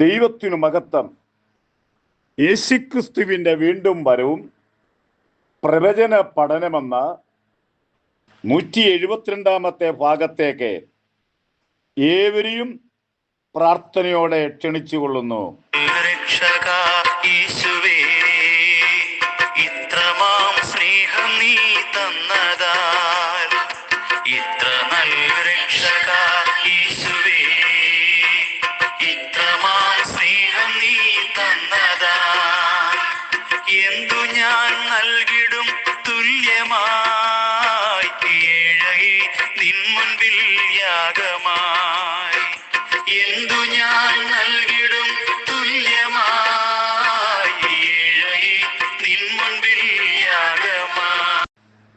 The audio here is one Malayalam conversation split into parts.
ദൈവത്തിനു മഹത്വം. യേശുക്രിസ്തുവിന്റെ വീണ്ടും വരവും പ്രവചന പഠനമെന്ന 172 ഭാഗത്തേക്ക് ഏവരെയും പ്രാർത്ഥനയോടെ ക്ഷണിച്ചുകൊള്ളുന്നു. ഇത്രമാം സ്നേഹം നീ തന്നതാൽ, ഇത്ര നല്ല രക്ഷക യേശുവേ, ഇത്രമാം സ്നേഹം നീ തന്നതാൽ, എന്തു ഞാൻ നൽകിടും തുല്യമായി, ഏഴകി നിൻ മുൻപിൽ യാഗമായി, എന്തു ഞാൻ നൽകിടും തുല്യമായി, ഏഴകി നിൻ മുൻപിൽ യാഗമായി.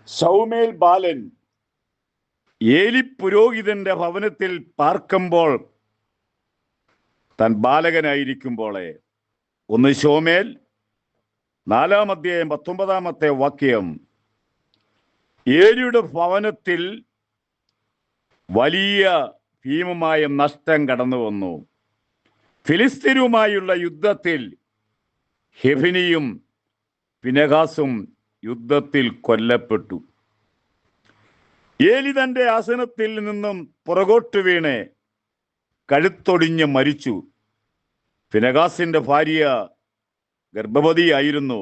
ശൗമേൽ ബാലൻ ഏലി പുരോഹിതന്റെ ഭവനത്തിൽ പാർക്കുമ്പോൾ താൻ ബാലകനായിരിക്കുമ്പോളെ 1 ശമൂവേൽ 4:19 ഏലിയുടെ ഭവനത്തിൽ വലിയ ഭീമമായ നഷ്ടം കടന്നു വന്നു. ഫിലിസ്തീനുമായുള്ള യുദ്ധത്തിൽ ഹെഫ്നിയും ഫിനെഹാസും യുദ്ധത്തിൽ കൊല്ലപ്പെട്ടു. ഏലി തന്റെ ആസനത്തിൽ നിന്നും പുറകോട്ട് വീണ് കഴുത്തൊടിഞ്ഞ് മരിച്ചു. ഫിനെഹാസിന്റെ ഭാര്യ ഗർഭവതിയായിരുന്നു.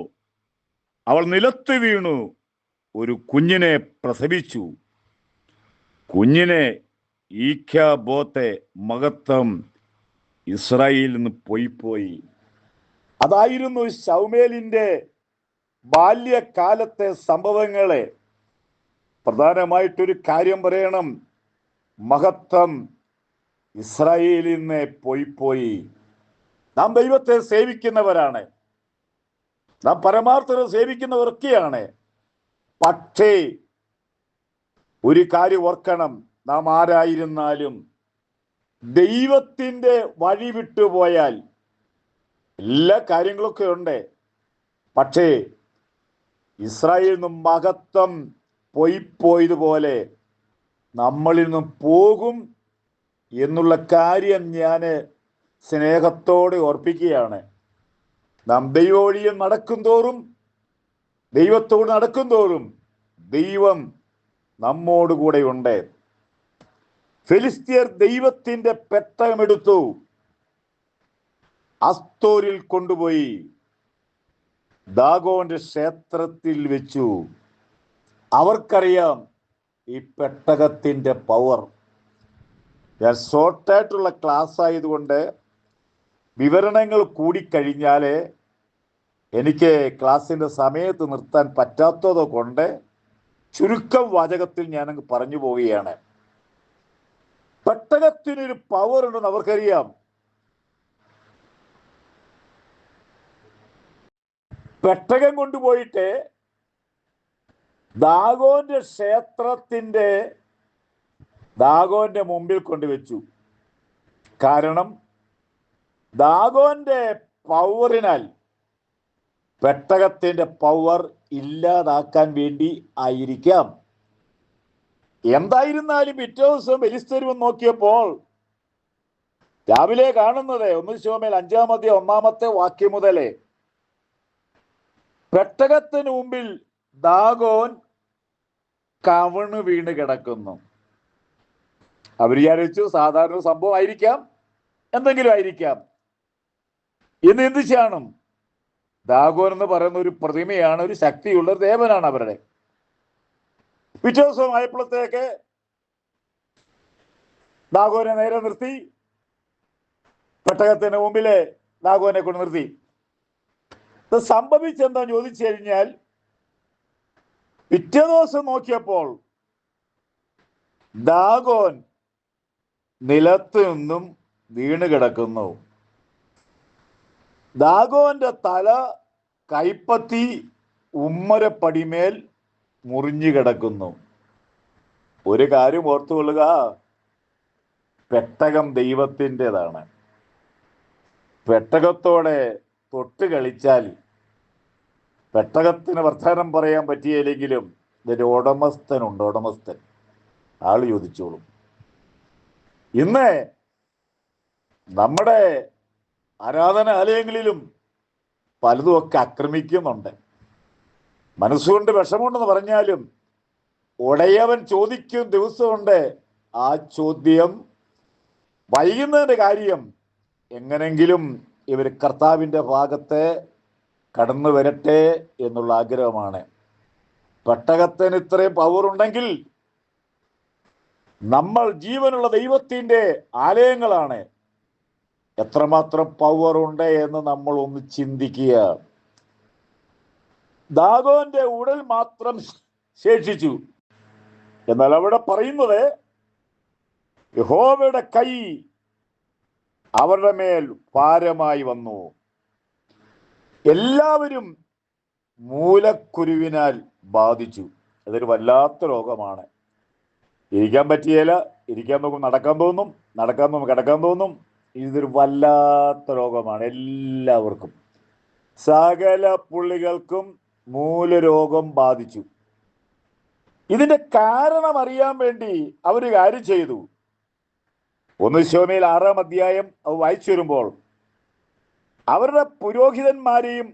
അവൾ നിലത്ത് വീണു ഒരു കുഞ്ഞിനെ പ്രസവിച്ചു. കുഞ്ഞിനെ ഈഖ്യാബോത്തെ മഹത്വം ഇസ്രായേലിൽ നിന്ന് പോയി. അതായിരുന്നു ശൗമേലിന്റെ ബാല്യകാലത്തെ സംഭവങ്ങളെ. പ്രധാനമായിട്ടൊരു കാര്യം പറയണം, മഹത്വം ഇസ്രായേലിൽ നിന്ന് പോയി. നാം ദൈവത്തെ സേവിക്കുന്നവരാണ്, നാം പരമാർത്ഥത സേവിക്കുന്നവരൊക്കെയാണ്. പക്ഷേ ഒരു കാര്യം ഓർക്കണം, നാം ആരായിരുന്നാലും ദൈവത്തിൻ്റെ വഴി വിട്ടുപോയാൽ എല്ലാ കാര്യങ്ങളൊക്കെ ഉണ്ട്. പക്ഷേ ഇസ്രായേലിൽ നിന്നും മഹത്വം പോയതുപോലെ നമ്മളിൽ നിന്നും പോകും എന്നുള്ള കാര്യം ഞാൻ സ്നേഹത്തോടെ ഓർപ്പിക്കുകയാണ്. നാം ദൈവവഴിയിൽ ദൈവത്തോട് നടക്കും തോറും ദൈവം നമ്മോടുകൂടെ ഉണ്ട്. ഫെലിസ്ത്യർ ദൈവത്തിൻ്റെ പെട്ടകമെടുത്തു അസ്തോരിൽ കൊണ്ടുപോയി ദാഗോന്റെ ക്ഷേത്രത്തിൽ വെച്ചു. അവർക്കറിയാം ഈ പെട്ടകത്തിൻ്റെ പവർ. ഞാൻ ഷോർട്ടായിട്ടുള്ള ക്ലാസ് ആയതുകൊണ്ട് വിവരണങ്ങൾ കൂടിക്കഴിഞ്ഞാൽ എനിക്ക് ക്ലാസ്സിൻ്റെ സമയത്ത് നിർത്താൻ പറ്റാത്തത് കൊണ്ട് ചുരുക്കം വാചകത്തിൽ ഞാനങ്ങ് പറഞ്ഞു പോവുകയാണ്. പെട്ടകത്തിനൊരു പവർ ഉണ്ടെന്ന് അവർക്കറിയാം. പെട്ടകം കൊണ്ടുപോയിട്ട് ദാഗോന്റെ മുമ്പിൽ കൊണ്ടുവച്ചു. കാരണം ദാഗോന്റെ പവറിനാൽ പെട്ടകത്തിന്റെ പവർ ഇല്ലാതാക്കാൻ വേണ്ടി ആയിരിക്കാം. എന്തായിരുന്നാലും പിറ്റേ ദിവസം ഫെലിസ്ത്യർ നോക്കിയപ്പോൾ രാവിലെ കാണുന്നത് 1 ശമൂവേൽ 5:1 മുതലേ പെട്ടകത്തിന് മുമ്പിൽ ദാഗോൻ കവിണ് വീണ് കിടക്കുന്നു. അവർ വിചാരിച്ചു സാധാരണ സംഭവം ആയിരിക്കാം, എന്തെങ്കിലും ആയിരിക്കാം. ഇന്ന് എന്ത് ചെയ്യണം? ദാഗോൻ എന്ന് പറയുന്ന ഒരു പ്രതിമയാണ്, ഒരു ശക്തിയുള്ള ദേവനാണ് അവരുടെ. പിറ്റേ ദിവസം ആയപ്പോഴത്തേക്ക് ദാഗോനെ നേരെ നിർത്തി, പെട്ടകത്തിന് മുമ്പില് ദാഗോനെ കൊണ്ട് നിർത്തി. സംഭവിച്ചെന്താ ചോദിച്ചു കഴിഞ്ഞാൽ, പിറ്റേ ദിവസം നോക്കിയപ്പോൾ ദാഗോൻ നിലത്ത് നിന്നും വീണ് കിടക്കുന്നു. ദാഗോന്റെ തല കൈപ്പത്തി ഉമ്മരപ്പടിമേൽ മുറിഞ്ഞു കിടക്കുന്നു. ഒരു കാര്യം ഓർത്തുകൊള്ളുക, പെട്ടകം ദൈവത്തിൻ്റെതാണ്. പെട്ടകത്തോടെ തൊട്ട് കളിച്ചാൽ പെട്ടകത്തിന് വർത്തമാനം പറയാൻ പറ്റിയില്ലെങ്കിലും ഇതിൻ്റെ ഉടമസ്ഥൻ ആള് ചോദിച്ചോളും. ഇന്ന് നമ്മുടെ ആരാധനാലയങ്ങളിലും പലതുമൊക്കെ ആക്രമിക്കുന്നുണ്ട്. മനസ്സുകൊണ്ട് വിഷമമുണ്ടെന്ന് പറഞ്ഞാലും ഉടയവൻ ചോദിക്കും ദിവസമുണ്ട്. ആ ചോദ്യം വൈകുന്നതിൻ്റെ കാര്യം എങ്ങനെങ്കിലും ഇവർ കർത്താവിൻ്റെ ഭാഗത്ത് കടന്നു വരട്ടെ എന്നുള്ള ആഗ്രഹമാണ്. പെട്ടകത്തിന് ഇത്രയും പവർ ഉണ്ടെങ്കിൽ നമ്മൾ ജീവനുള്ള ദൈവത്തിൻ്റെ ആലയങ്ങളാണ്. എത്രമാത്രം പവർ ഉണ്ട് എന്ന് നമ്മൾ ഒന്ന് ചിന്തിക്കുക. ദാഗോന്റെ ഉടൽ മാത്രം ശേഷിച്ചു. എന്നാൽ അവിടെ പറയുന്നത് യഹോവയുടെ കൈ അവരുടെ മേൽ ഭാരമായി വന്നു. എല്ലാവരും മൂലക്കുരുവിനാൽ ബാധിച്ചു. ഇതൊരു വല്ലാത്ത രോഗമാണ്. ഇരിക്കാൻ പറ്റിയല്ല, ഇരിക്കാൻ നോക്കും നടക്കാൻ തോന്നും, നടക്കാൻ നോക്കും കിടക്കാൻ തോന്നും. ഇതൊരു വല്ലാത്ത രോഗമാണ്. എല്ലാവർക്കും, സകല പുള്ളികൾക്കും മൂലരോഗം ബാധിച്ചു. ഇതിന്റെ കാരണം അറിയാൻ വേണ്ടി അവർ കാര്യം ചെയ്തു. 1 ശമൂവേൽ 6-ാം അധ്യായം വായിച്ചു വരുമ്പോൾ അവരുടെ പുരോഹിതന്മാരെയും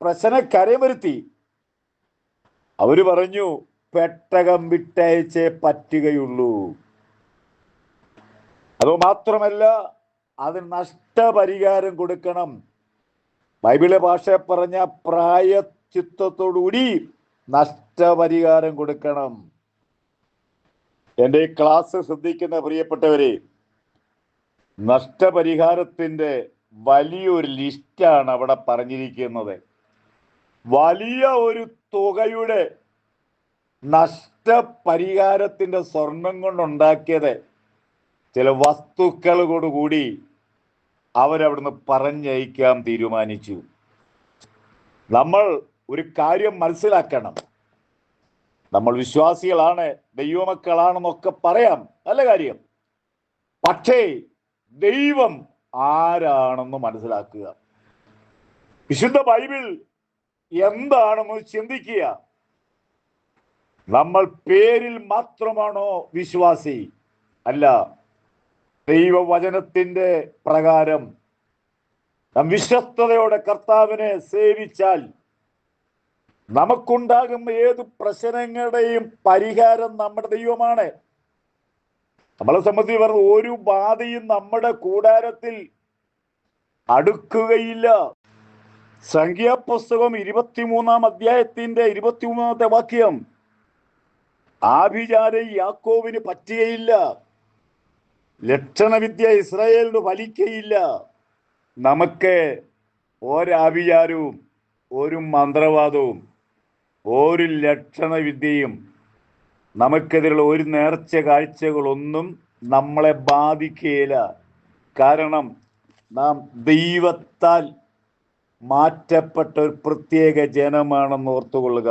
പ്രശ്നക്കരയും വരുത്തി. അവര് പറഞ്ഞു, പെട്ടകം വിട്ടയച്ചേ പറ്റുകയുള്ളൂ. അതുമാത്രമല്ല, അതിന് നഷ്ടപരിഹാരം കൊടുക്കണം. ബൈബിളിലെ ഭാഷ പറഞ്ഞ പ്രായച്ചിത്തത്തോടുകൂടി നഷ്ടപരിഹാരം കൊടുക്കണം. എൻ്റെ ഈ ക്ലാസ് ശ്രദ്ധിക്കുന്ന പ്രിയപ്പെട്ടവരെ, നഷ്ടപരിഹാരത്തിൻ്റെ വലിയൊരു ലിസ്റ്റാണ് അവിടെ പറഞ്ഞിരിക്കുന്നത്. വലിയ ഒരു തുകയുടെ നഷ്ടപരിഹാരത്തിൻ്റെ സ്വർണം കൊണ്ടുണ്ടാക്കിയത് ചില വസ്തുക്കളോടുകൂടി അവരവിടുന്ന് പറഞ്ഞയക്കാൻ തീരുമാനിച്ചു. നമ്മൾ ഒരു കാര്യം മനസ്സിലാക്കണം. നമ്മൾ വിശ്വാസികളാണ്, ദൈവമക്കളാണെന്നൊക്കെ പറയാം, നല്ല കാര്യം. പക്ഷേ ദൈവം ആരാണെന്ന് മനസ്സിലാക്കുക. വിശുദ്ധ ബൈബിൾ എന്താണെന്ന് ചിന്തിക്കുക. നമ്മൾ പേരിൽ മാത്രമാണോ വിശ്വാസി? അല്ല, ദൈവവചനത്തിന്റെ പ്രകാരം നാം വിശ്വസ്തയോടെ കർത്താവിനെ സേവിച്ചാൽ നമുക്കുണ്ടാകുന്ന ഏത് പ്രശ്നങ്ങളുടെയും പരിഹാരം നമ്മുടെ ദൈവമാണ്. നമ്മളെ സംബന്ധിച്ച് പറഞ്ഞ ഒരു ബാധയും നമ്മുടെ കൂടാരത്തിൽ അടുക്കുകയില്ല. സംഖ്യാപുസ്തകം 23-ാം അധ്യായത്തിന്റെ 23-ാമത്തെ വാക്യം, ആഭിചാരം യാക്കോബിന് പറ്റുകയില്ല, ലക്ഷണവിദ്യ ഇസ്രായേലിന് ഫലിക്കയില്ല. നമുക്ക് ഒരാഭിചാരവും ഒരു മന്ത്രവാദവും ഒരു ലക്ഷണവിദ്യയും നമുക്കെതിരെയുള്ള ഒരു നേർച്ച കാഴ്ചകളൊന്നും നമ്മളെ ബാധിക്കുകയില്ല. കാരണം നാം ദൈവത്താൽ മാറ്റപ്പെട്ട ഒരു പ്രത്യേക ജനമാണെന്ന് ഓർത്തുകൊള്ളുക.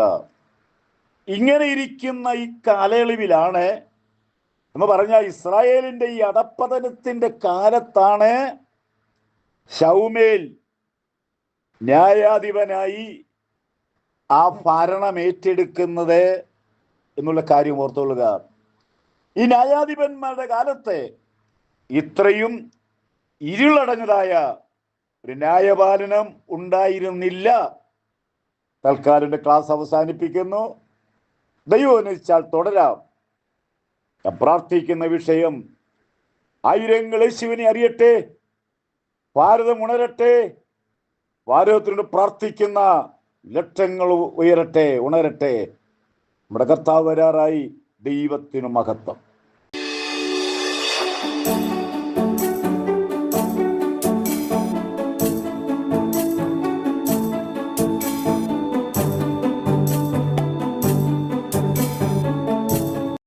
ഇങ്ങനെ ഇരിക്കുന്ന ഈ കാലയളവിലാണ് എന്ന് പറഞ്ഞാൽ ഇസ്രായേലിന്റെ ഈ അധപ്പതനത്തിന്റെ കാലത്താണ് ശൗമേൽ ന്യായാധിപനായി ആ ഭരണം ഏറ്റെടുക്കുന്നത് എന്നുള്ള കാര്യം ഓർത്തുകൊള്ളുക. ഈ ന്യായാധിപന്മാരുടെ കാലത്ത് ഇത്രയും ഇരുളടഞ്ഞതായ ഒരു ന്യായപാലനം ഉണ്ടായിരുന്നില്ല. തൽക്കാലം ക്ലാസ് അവസാനിപ്പിക്കുന്നു. ദൈവം അനുവദിച്ചാൽ തുടരാം. ഞാൻ പ്രാർത്ഥിക്കുന്ന വിഷയം, ആയിരങ്ങൾ യേശുവിനെ അറിയട്ടെ, ഭാരതം ഉണരട്ടെ, ഭാരതത്തിനോട് പ്രാർത്ഥിക്കുന്ന ലക്ഷങ്ങൾ ഉയരട്ടെ, ഉണരട്ടെ. നമ്മുടെ കർത്താവ് വരാറായി. ദൈവത്തിനു മഹത്വം.